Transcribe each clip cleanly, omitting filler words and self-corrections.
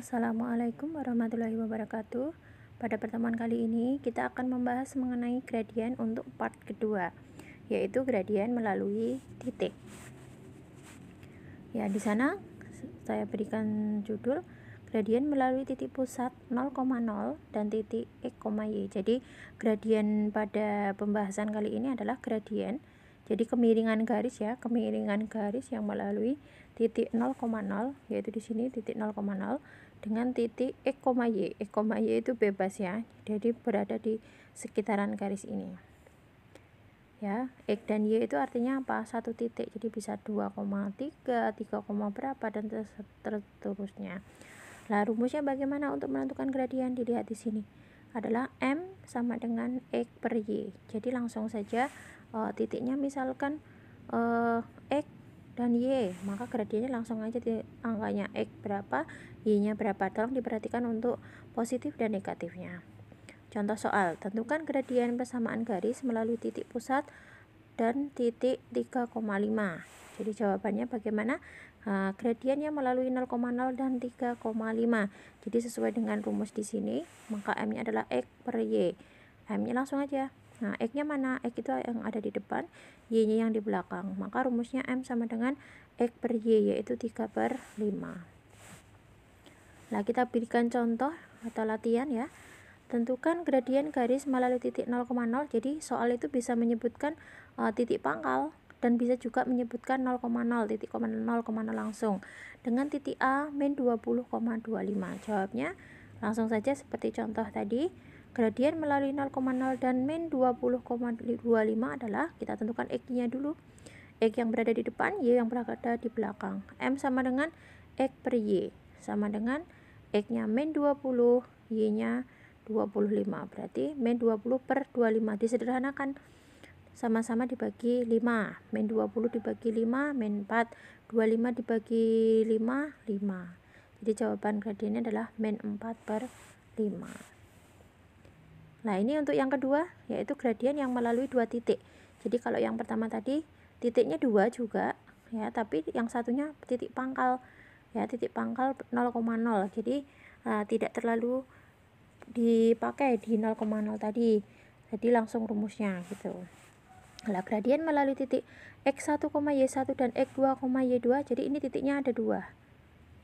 Assalamualaikum warahmatullahi wabarakatuh. Pada pertemuan kali ini kita akan membahas mengenai gradien untuk part kedua, yaitu gradien melalui titik. Ya, di sana saya berikan judul gradien melalui titik pusat 0,0 dan titik x, y. Jadi gradien pada pembahasan kali ini adalah gradien. Jadi kemiringan garis ya, kemiringan garis yang melalui titik 0,0, yaitu di sini titik 0,0 dengan titik x, y. X, y itu bebas ya. Jadi berada di sekitaran garis ini. Ya, x dan y itu artinya apa? Satu titik. Jadi bisa 2,3, 3, berapa dan seterusnya. Nah, rumusnya bagaimana untuk menentukan gradien? Dilihat di sini. Adalah M sama dengan X per Y. Jadi langsung saja titiknya misalkan X dan Y, maka gradiennya langsung aja di angkanya X berapa, Y-nya berapa. Tolong diperhatikan untuk positif dan negatifnya. Contoh soal, tentukan gradien persamaan garis melalui titik pusat dan titik 3,5. Jadi jawabannya bagaimana? Gradiennya melalui 0,0 dan 3,5. Jadi sesuai dengan rumus di sini, maka M-nya adalah X per Y. M-nya langsung aja. Nah, X-nya mana? X itu yang ada di depan, Y-nya yang di belakang. Maka rumusnya M sama dengan X per Y, yaitu 3/5. Nah, kita berikan contoh atau latihan ya. Tentukan gradien garis melalui titik 0,0. Jadi soal itu bisa menyebutkan titik pangkal dan bisa juga menyebutkan 0,0, titik 0,0 langsung dengan titik A min 20,25. Jawabnya langsung saja seperti contoh tadi. Gradien melalui 0,0 dan min 20,25 adalah, kita tentukan X-nya dulu. X yang berada di depan, Y yang berada di belakang. M sama dengan X per Y, sama dengan X-nya min 20, Y-nya 25. Berarti min 20/25. Disederhanakan, sama-sama dibagi 5. Min 20 dibagi 5, min 4. 25 dibagi 5, 5. Jadi jawaban gradiennya adalah min 4/5. Nah, ini untuk yang kedua, yaitu gradien yang melalui dua titik. Jadi kalau yang pertama tadi titiknya 2 juga ya, tapi yang satunya titik pangkal ya, titik pangkal 0,0. Jadi tidak terlalu dipakai di 0,0 tadi. Jadi langsung rumusnya gitu. Nah, gradien melalui titik x1, y1 dan x2, y2. Jadi ini titiknya ada 2.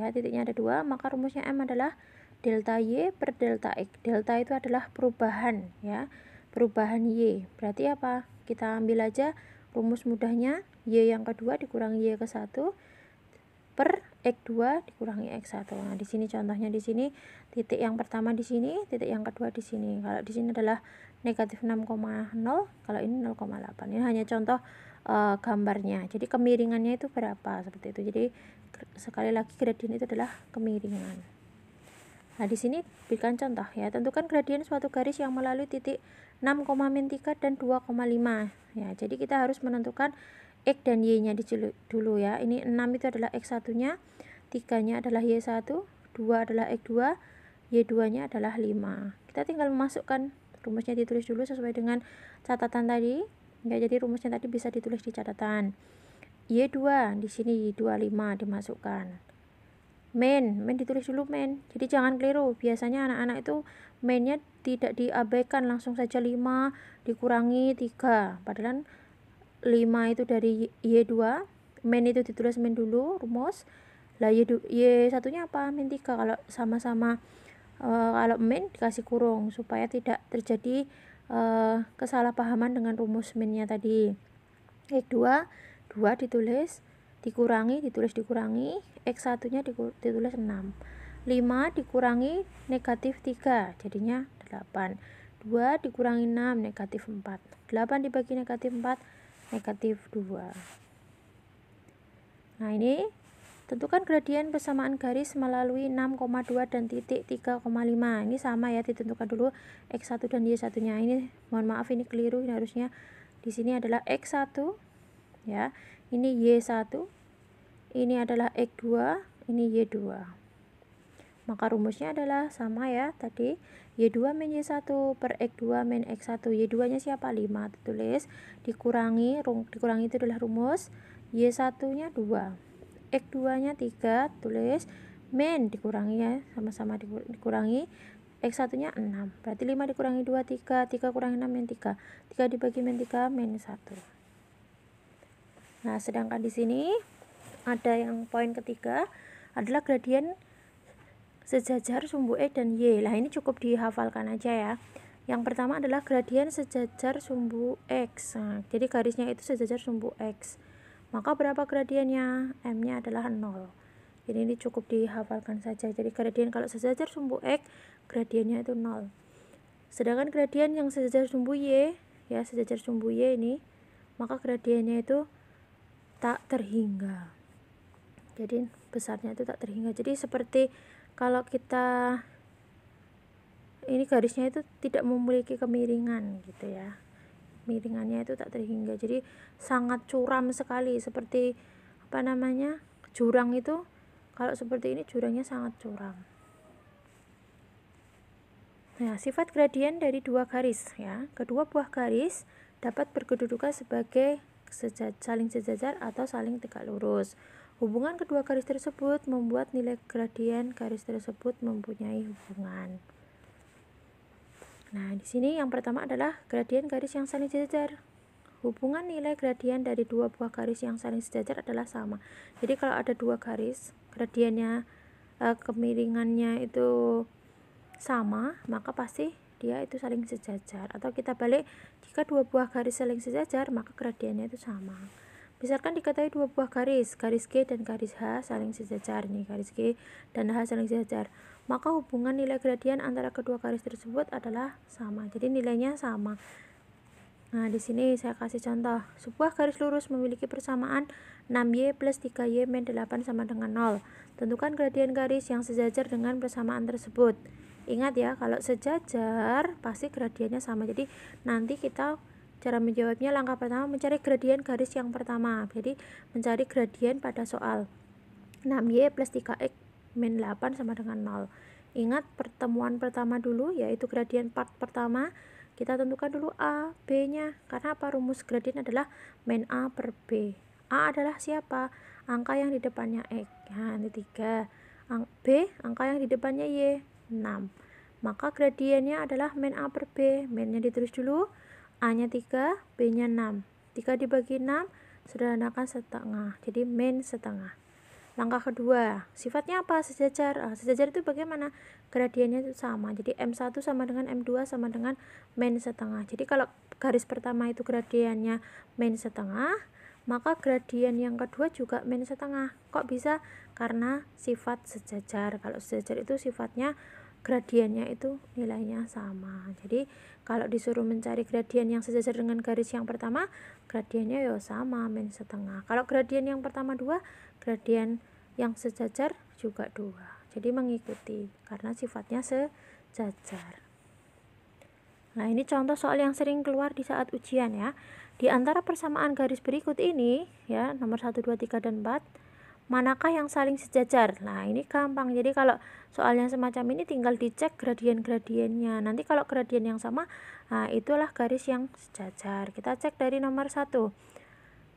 Ya, titiknya ada 2, maka rumusnya M adalah delta y per delta x. Delta itu adalah perubahan ya, perubahan y. Berarti apa? Kita ambil aja rumus mudahnya, y yang kedua dikurangi y ke 1 per x2 dikurangi x1. Nah, di sini contohnya, di sini titik yang pertama di sini, titik yang kedua di sini. Kalau di sini adalah negatif 6,0, kalau ini 0,8. Ini hanya contoh gambarnya. Jadi kemiringannya itu berapa, seperti itu. Jadi sekali lagi gradien itu adalah kemiringan. Nah, di sini berikan contoh ya. Tentukan gradien suatu garis yang melalui titik 6,-3 dan 2,5. Ya, jadi kita harus menentukan X dan Y-nya dulu ya. Ini 6 itu adalah X1-nya, 3-nya adalah Y1, 2 adalah X2, Y2-nya adalah 5. Kita tinggal memasukkan, rumusnya ditulis dulu sesuai dengan catatan tadi. Ya, jadi rumusnya tadi bisa ditulis di catatan. Y2 di sini 25 dimasukkan. Min ditulis dulu min. Jadi jangan keliru. Biasanya anak-anak itu minnya tidak diabaikan, langsung saja 5 dikurangi 3. Padahal 5 itu dari Y2. Min itu ditulis min dulu rumus. Lah Y1-nya apa? Min 3. Kalau sama-sama kalau min dikasih kurung supaya tidak terjadi kesalahpahaman dengan rumus minnya tadi. X2 2 ditulis dikurangi, X1-nya ditulis 6. 5 dikurangi negatif 3, jadinya 8. 2 dikurangi 6, negatif 4. 8 dibagi negatif 4, negatif 2. Nah, ini tentukan gradien persamaan garis melalui 6,2 dan titik 3,5. Ini sama ya, ditentukan dulu X1 dan Y1-nya. Ini mohon maaf, ini keliru. Ini harusnya di sini adalah X1 ya. Ini Y1, ini adalah X2, ini Y2. Maka rumusnya adalah sama ya tadi, Y2 min Y1 per X2 min X1. Y2-nya siapa? 5, ditulis, dikurangi itu adalah rumus, Y1-nya 2, X2-nya 3, tulis, min dikurangi ya, sama-sama dikurangi, X1 nya 6, berarti 5 dikurangi 2, 3, 3 kurangi 6, min 3, 3 dibagi min 3, min 1. Nah, sedangkan di sini ada yang poin ketiga adalah gradien sejajar sumbu X dan Y. Nah, ini cukup dihafalkan aja ya. Yang pertama adalah gradien sejajar sumbu X. Nah, jadi garisnya itu sejajar sumbu X. Maka berapa gradiennya? M-nya adalah 0. Jadi ini cukup dihafalkan saja. Jadi gradien kalau sejajar sumbu X, gradiennya itu 0. Sedangkan gradien yang sejajar sumbu Y, ya sejajar sumbu Y ini, maka gradiennya itu tak terhingga. Jadi besarnya itu tak terhingga. Jadi seperti kalau kita ini garisnya itu tidak memiliki kemiringan gitu ya, miringannya itu tak terhingga, jadi sangat curam sekali, seperti apa namanya, jurang itu kalau seperti ini jurangnya sangat curam. Nah, sifat gradien dari dua garis ya, kedua buah garis dapat berkedudukan sebagai saling sejajar atau saling tegak lurus. Hubungan kedua garis tersebut membuat nilai gradien garis tersebut mempunyai hubungan. Nah, di sini yang pertama adalah gradien garis yang saling sejajar. Hubungan nilai gradien dari dua buah garis yang saling sejajar adalah sama. Jadi kalau ada dua garis, gradiennya kemiringannya itu sama, maka pasti dia itu saling sejajar. Atau kita balik, jika dua buah garis saling sejajar, maka gradiennya itu sama. Misalkan diketahui dua buah garis G dan garis H saling sejajar. Nih, garis G dan H saling sejajar, maka hubungan nilai gradien antara kedua garis tersebut adalah sama. Jadi nilainya sama. Nah, di sini saya kasih contoh. Sebuah garis lurus memiliki persamaan 6Y plus 3Y min 8 sama dengan 0. Tentukan gradien garis yang sejajar dengan persamaan tersebut. Ingat ya, kalau sejajar pasti gradiennya sama. Jadi nanti kita cara menjawabnya, langkah pertama mencari gradien garis yang pertama. Jadi mencari gradien pada soal 6Y plus 3X min 8 sama dengan 0. Ingat pertemuan pertama dulu, yaitu gradien part pertama. Kita tentukan dulu A, B nya. Karena apa? Rumus gradien adalah min A per B. A adalah siapa? Angka yang di depannya X. Nah, ini 3. B, angka yang di depannya Y, 6. Maka gradiennya adalah min A per B. Min nya ditulis dulu, A nya 3, B nya 6. 3 dibagi 6, sederhanakan setengah. Jadi min setengah. Langkah kedua, sifatnya apa? Sejajar. Sejajar itu bagaimana? Gradiennya itu sama. Jadi M1 sama dengan M2 sama dengan min setengah. Jadi kalau garis pertama itu gradiennya min setengah, maka gradien yang kedua juga min setengah. Kok bisa? Karena sifat sejajar. Kalau sejajar itu sifatnya gradiennya itu nilainya sama. Jadi kalau disuruh mencari gradien yang sejajar dengan garis yang pertama, gradiennya ya sama, min setengah. Kalau gradien yang pertama 2, gradien yang sejajar juga 2. Jadi mengikuti karena sifatnya sejajar. Nah, ini contoh soal yang sering keluar di saat ujian ya. Di antara persamaan garis berikut ini ya, nomor 1, 2, 3 dan 4, manakah yang saling sejajar? Nah, ini gampang. Jadi kalau soal yang semacam ini tinggal dicek gradien-gradiennya. Nanti kalau gradien yang sama, nah itulah garis yang sejajar. Kita cek dari nomor 1,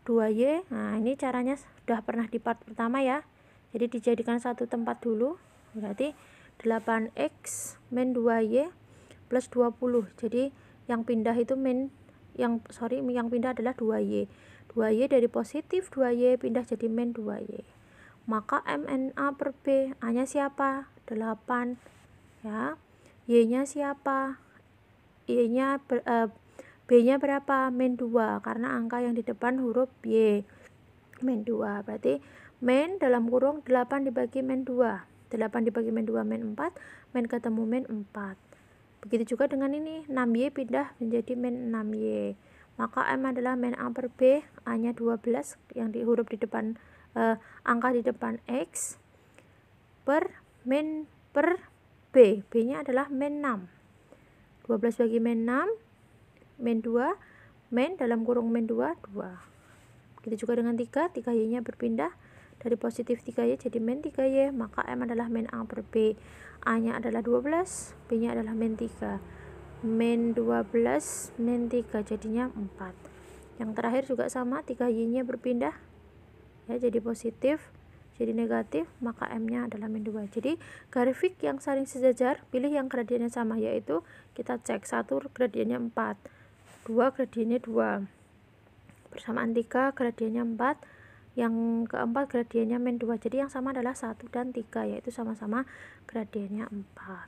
2Y. Nah, ini caranya sudah pernah di part pertama ya. Jadi dijadikan satu tempat dulu. Berarti 8X min 2Y plus 20. Jadi yang pindah itu yang pindah adalah 2Y. 2Y dari positif 2Y pindah jadi min 2Y. Maka MNA per B, A-nya siapa? 8 ya. Y-nya siapa? Y-nya B-nya berapa? Min 2, karena angka yang di depan huruf Y, min 2. Berarti min dalam kurung 8 dibagi min 2. 8 dibagi min 2 min 4, min ketemu min 4. Begitu juga dengan ini, 6Y pindah menjadi min 6Y. Maka M adalah min A per B, A-nya 12 yang di huruf di depan angka di depan X per min per B. B-nya adalah min 6. 12 bagi min 6, min 2, min dalam kurung min 2, 2. Begitu juga dengan 3, 3Y-nya berpindah dari positif 3Y jadi min 3Y, maka M adalah min A per B. A-nya adalah 12, B-nya adalah min 3. Min 12, min 3 jadinya 4. Yang terakhir juga sama, 3Y-nya berpindah ya jadi positif jadi negatif, maka M-nya adalah min 2. Jadi grafik yang saling sejajar, pilih yang gradiennya sama, yaitu kita cek 1 gradiennya 4, 2 gradiennya 2, persamaan 3 gradiennya 4, yang keempat gradiennya min 2. Jadi yang sama adalah 1 dan 3, yaitu sama-sama gradiennya 4.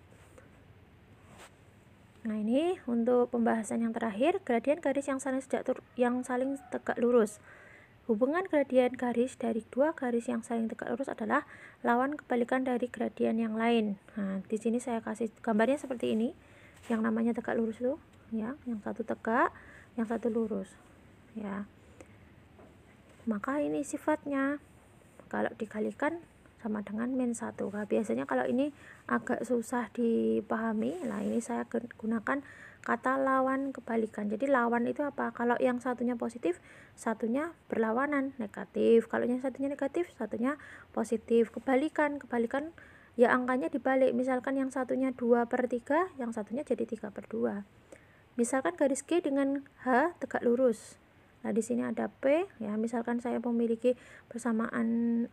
Nah, ini untuk pembahasan yang terakhir, gradien garis yang saling tegak lurus. Hubungan gradien garis dari dua garis yang saling tegak lurus adalah lawan kebalikan dari gradien yang lain. Nah, di sini saya kasih gambarnya seperti ini. Yang namanya tegak lurus itu, ya, yang satu tegak, yang satu lurus, ya. Maka ini sifatnya kalau dikalikan sama dengan min 1. Nah, biasanya kalau ini agak susah dipahami, nah ini saya gunakan kata lawan kebalikan. Jadi lawan itu apa? Kalau yang satunya positif, satunya berlawanan negatif. Kalau yang satunya negatif, satunya positif. Kebalikan ya angkanya dibalik. Misalkan yang satunya 2/3, yang satunya jadi 3/2. Misalkan garis G dengan H tegak lurus. Nah, di sini ada P, ya. Misalkan saya memiliki persamaan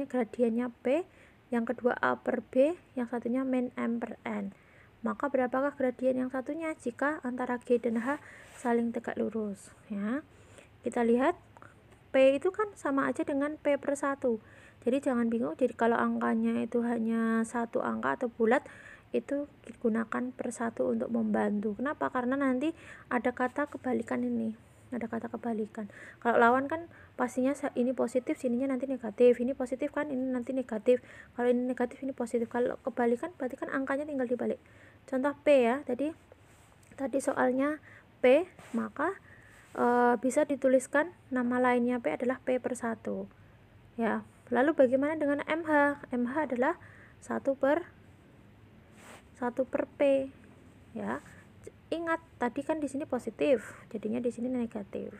gradiennya P, yang kedua A/B, yang satunya min M/N. Maka berapakah gradien yang satunya jika antara G dan H saling tegak lurus, ya. Kita lihat P itu kan sama aja dengan P/1. Jadi jangan bingung, jadi kalau angkanya itu hanya satu angka atau bulat, itu digunakan per 1 untuk membantu. Kenapa? Karena nanti ada kata kebalikan ini. Ada kata kebalikan. Kalau lawan kan pastinya ini positif, sininya nanti negatif. Ini positif kan, ini nanti negatif. Kalau ini negatif, ini positif. Kalau kebalikan berarti kan angkanya tinggal dibalik. Contoh P, ya. Tadi soalnya P, maka bisa dituliskan nama lainnya P adalah P/1, ya. Lalu bagaimana dengan MH? MH adalah 1/P, ya. Ingat tadi kan di sini positif, jadinya di sini negatif.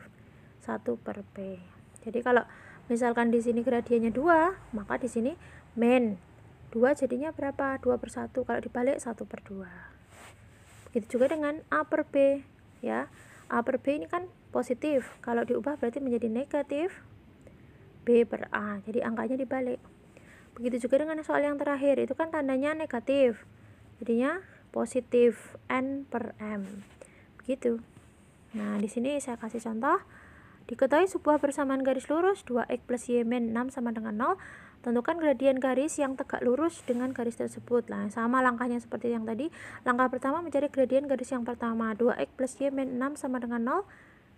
1/P. Jadi kalau misalkan di sini gradiennya 2, maka di sini min 2 jadinya berapa? 2/1. Kalau dibalik 1/2. Begitu juga dengan A/B, ya. A/B ini kan positif, kalau diubah berarti menjadi negatif B/A. Jadi angkanya dibalik. Begitu juga dengan soal yang terakhir, itu kan tandanya negatif, jadinya positif N/M. Begitu. Nah, di sini saya kasih contoh. Diketahui sebuah persamaan garis lurus 2x plus y min 6 sama dengan 0. Tentukan gradien garis yang tegak lurus dengan garis tersebut. Nah, sama langkahnya seperti yang tadi. Langkah pertama mencari gradien garis yang pertama. 2x plus y min 6 sama dengan 0.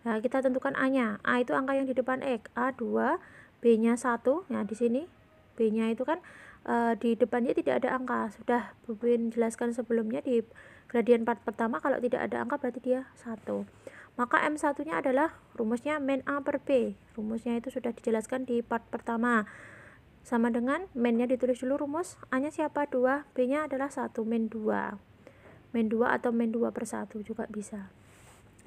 Nah, kita tentukan A-nya. A itu angka yang di depan X. A 2, B-nya 1. Nah, di sini B-nya itu kan di depannya tidak ada angka. Sudah Bubin jelaskan sebelumnya di gradien part pertama, kalau tidak ada angka berarti dia 1. Maka M1-nya adalah rumusnya min A/B. Rumusnya itu sudah dijelaskan di part pertama. Sama dengan min-nya ditulis dulu rumus. A-nya siapa? 2. B-nya adalah 1, min 2. Min 2 atau min 2/1 juga bisa.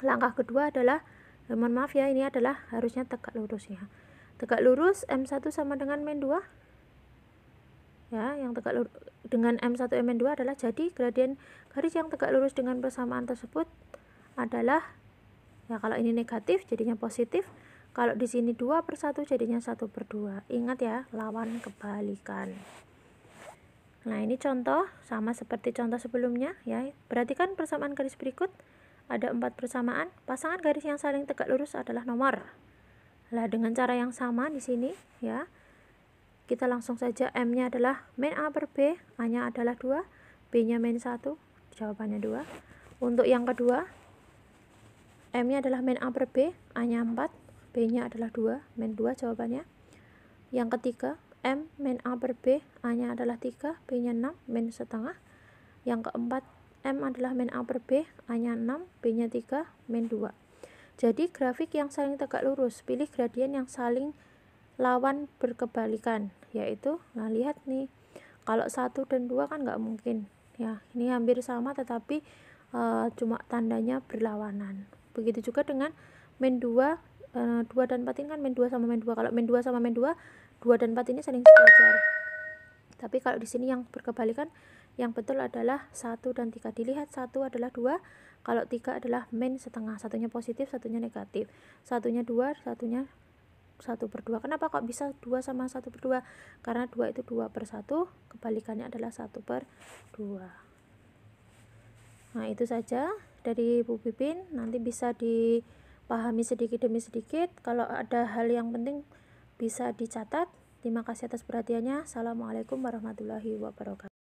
Langkah kedua adalah, mohon maaf ya, ini adalah harusnya tegak lurus, ya. Tegak lurus M1 sama dengan min 2. Ya, yang tegak lurus dengan M1 min 2 adalah, jadi gradien garis yang tegak lurus dengan persamaan tersebut adalah, ya, kalau ini negatif jadinya positif, kalau di sini 2/1 jadinya 1/2. Ingat ya, lawan kebalikan. Nah, ini contoh sama seperti contoh sebelumnya, ya. Perhatikan persamaan garis berikut, ada 4 persamaan. Pasangan garis yang saling tegak lurus adalah nomor. Nah, dengan cara yang sama di sini, ya. Kita langsung saja, M-nya adalah min A/B, A-nya adalah 2, B-nya min 1, jawabannya 2. Untuk yang kedua, M-nya adalah min A/B, A-nya 4, B-nya adalah 2, min 2 jawabannya. Yang ketiga, M min A/B, A-nya adalah 3, B-nya 6, min setengah. Yang keempat, M adalah min A/B, A-nya 6, B-nya 3, min 2. Jadi grafik yang saling tegak lurus, pilih gradien yang saling lawan berkebalikan, yaitu, nah lihat nih, kalau 1 dan 2 kan nggak mungkin, ya. Ini hampir sama tetapi cuma tandanya berlawanan. Begitu juga dengan min 2, 2 dan 4 ini kan min 2 sama min 2. Kalau min 2 sama min 2, 2 dan 4 ini saling sejajar. Tapi kalau di sini yang berkebalikan, yang betul adalah 1 dan 3. Dilihat 1 adalah 2, kalau 3 adalah min setengah. Satunya positif, satunya negatif. Satunya 2, satunya 1/2. Kenapa kok bisa 2 sama 1/2? Karena 2 itu 2/1, kebalikannya adalah 1/2. Nah, itu saja dari Bu Pipin, nanti bisa dipahami sedikit demi sedikit. Kalau ada hal yang penting bisa dicatat. Terima kasih atas perhatiannya. Assalamualaikum warahmatullahi wabarakatuh.